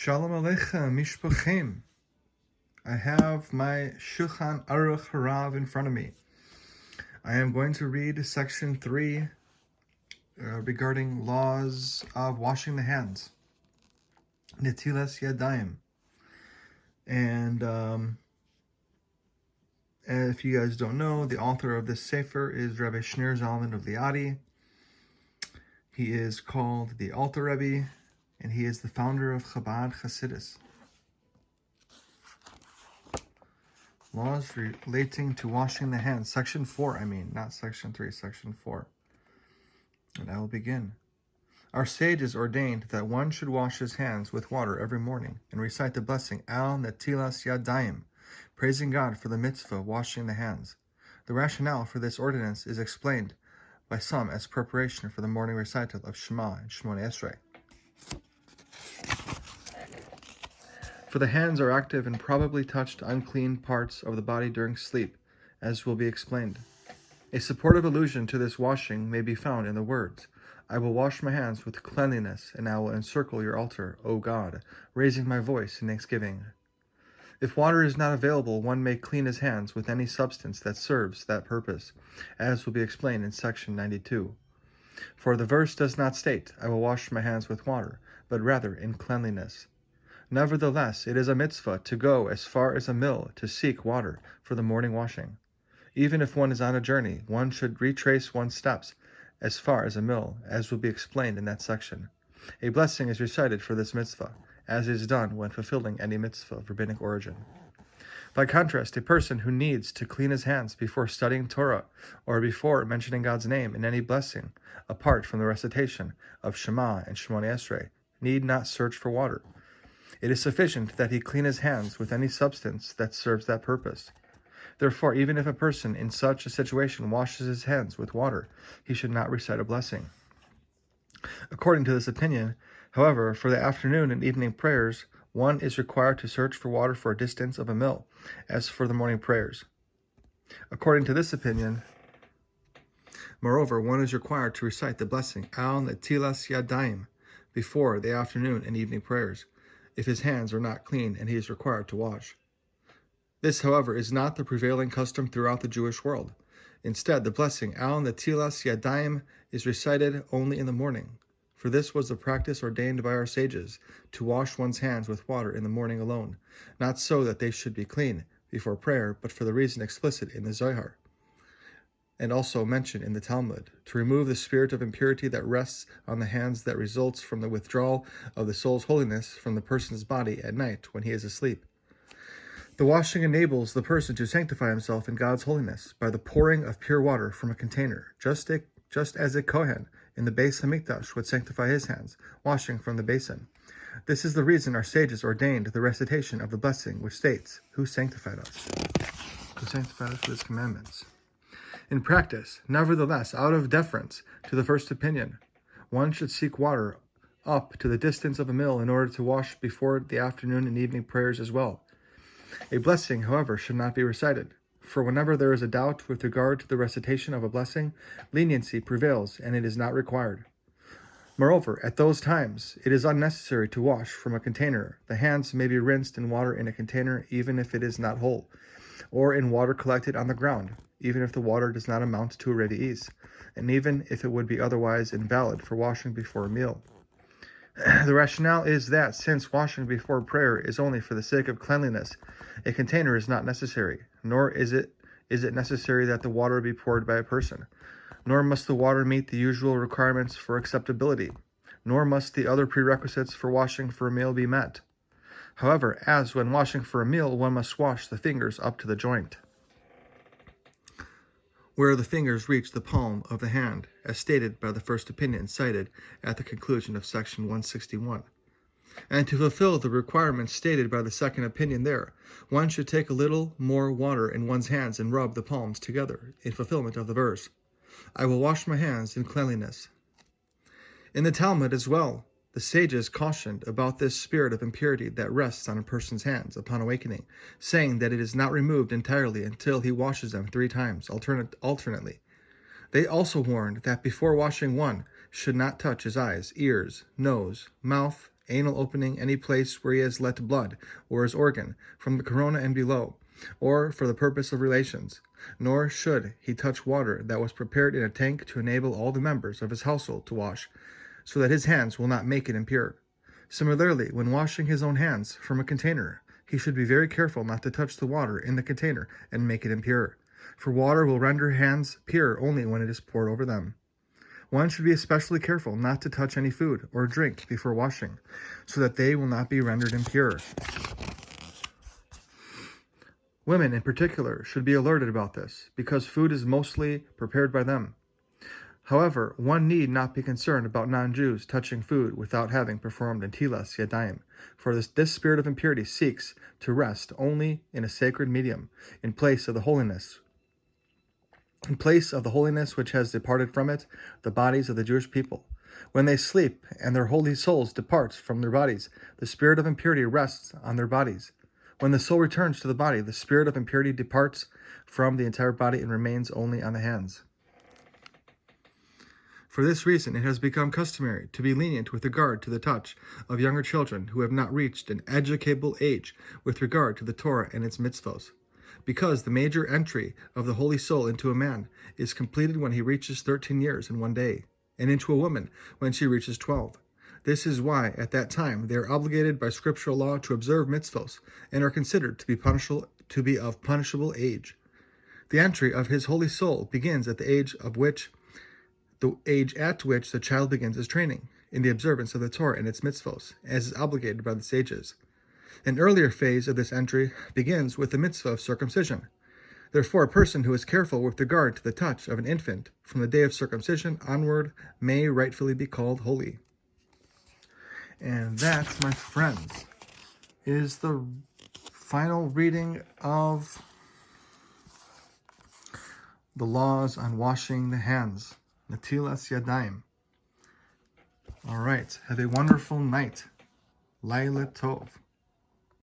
Shalom Aleichem, Mishpachim. I have my Shulchan Aruch Harav in front of me. I am going to read section 3 regarding laws of washing the hands. Netilas Yadayim. And if you guys don't know, the author of this sefer is Rabbi Shneur Zalman of Liadi. He is called the Alter Rebbe, and he is the founder of Chabad Hasidus. Laws relating to washing the hands. Section 4, not section 3, section 4. And I will begin. Our sages ordained that one should wash his hands with water every morning and recite the blessing Al Netilas Yadayim, praising God for the mitzvah washing the hands. The rationale for this ordinance is explained by some as preparation for the morning recital of Shema and Shmoneh Esrei. For the hands are active and probably touched unclean parts of the body during sleep, as will be explained. A supportive allusion to this washing may be found in the words, I will wash my hands with cleanliness, and I will encircle your altar, O God, raising my voice in thanksgiving. If water is not available, one may clean his hands with any substance that serves that purpose, as will be explained in section 92. For the verse does not state, I will wash my hands with water, but rather in cleanliness. Nevertheless, it is a mitzvah to go as far as a mill to seek water for the morning washing. Even if one is on a journey, one should retrace one's steps as far as a mill, as will be explained in that section. A blessing is recited for this mitzvah, as is done when fulfilling any mitzvah of rabbinic origin. By contrast, a person who needs to clean his hands before studying Torah or before mentioning God's name in any blessing, apart from the recitation of Shema and Shmoneh Esrei, need not search for water. It is sufficient that he clean his hands with any substance that serves that purpose. Therefore, even if a person in such a situation washes his hands with water, he should not recite a blessing. According to this opinion, however, for the afternoon and evening prayers, one is required to search for water for a distance of a mill, as for the morning prayers. According to this opinion, moreover, one is required to recite the blessing Al Netilas Yadayim before the afternoon and evening prayers, if his hands are not clean and he is required to wash. This, however, is not the prevailing custom throughout the Jewish world. Instead, the blessing Al Netilas Yadayim is recited only in the morning, for this was the practice ordained by our sages, to wash one's hands with water in the morning alone, not so that they should be clean before prayer, but for the reason explicit in the Zohar, and also mentioned in the Talmud, to remove the spirit of impurity that rests on the hands that results from the withdrawal of the soul's holiness from the person's body at night when he is asleep. The washing enables the person to sanctify himself in God's holiness by the pouring of pure water from a container, just as a Kohen in the Beis Hamikdash would sanctify his hands, washing from the basin. This is the reason our sages ordained the recitation of the blessing, which states, Who sanctified us? Who sanctified us with his commandments? In practice, nevertheless, out of deference to the first opinion, one should seek water up to the distance of a mill in order to wash before the afternoon and evening prayers as well. A blessing, however, should not be recited, for whenever there is a doubt with regard to the recitation of a blessing, leniency prevails and it is not required. Moreover, at those times, it is unnecessary to wash from a container. The hands may be rinsed in water in a container even if it is not whole, or in water collected on the ground, even if the water does not amount to a revi'is, and even if it would be otherwise invalid for washing before a meal. The rationale is that since washing before prayer is only for the sake of cleanliness, a container is not necessary, nor is it necessary that the water be poured by a person, nor must the water meet the usual requirements for acceptability, nor must the other prerequisites for washing for a meal be met. However, as when washing for a meal, one must wash the fingers up to the joint, where the fingers reach the palm of the hand, as stated by the first opinion cited at the conclusion of section 161. And to fulfill the requirements stated by the second opinion there, one should take a little more water in one's hands and rub the palms together, in fulfillment of the verse, I will wash my hands in cleanliness. In the Talmud as well, the sages cautioned about this spirit of impurity that rests on a person's hands upon awakening, saying that it is not removed entirely until he washes them 3 times alternately. They also warned that before washing one should not touch his eyes, ears, nose, mouth, anal opening, any place where he has let blood, or his organ, from the corona and below, or for the purpose of relations. Nor should he touch water that was prepared in a tank to enable all the members of his household to wash, so that his hands will not make it impure. Similarly, when washing his own hands from a container, he should be very careful not to touch the water in the container and make it impure, for water will render hands pure only when it is poured over them. One should be especially careful not to touch any food or drink before washing, so that they will not be rendered impure. Women in particular should be alerted about this, because food is mostly prepared by them. However, one need not be concerned about non-Jews touching food without having performed Netilas Yadayim, for this spirit of impurity seeks to rest only in a sacred medium, in place of the holiness which has departed from it, the bodies of the Jewish people. When they sleep and their holy souls depart from their bodies, the spirit of impurity rests on their bodies. When the soul returns to the body, the spirit of impurity departs from the entire body and remains only on the hands. For this reason, it has become customary to be lenient with regard to the touch of younger children who have not reached an educable age with regard to the Torah and its mitzvos, because the major entry of the holy soul into a man is completed when he reaches 13 years and 1 day, and into a woman when she reaches 12. This is why, at that time, they are obligated by scriptural law to observe mitzvos, and are considered to be of punishable age. The entry of his holy soul begins at the age at which the child begins his training in the observance of the Torah and its mitzvos, as is obligated by the sages. An earlier phase of this entry begins with the mitzvah of circumcision. Therefore, a person who is careful with regard to the touch of an infant from the day of circumcision onward may rightfully be called holy. And that, my friends, is the final reading of the laws on washing the hands, Netilas Yadayim. All right, have a wonderful night. Laila Tov.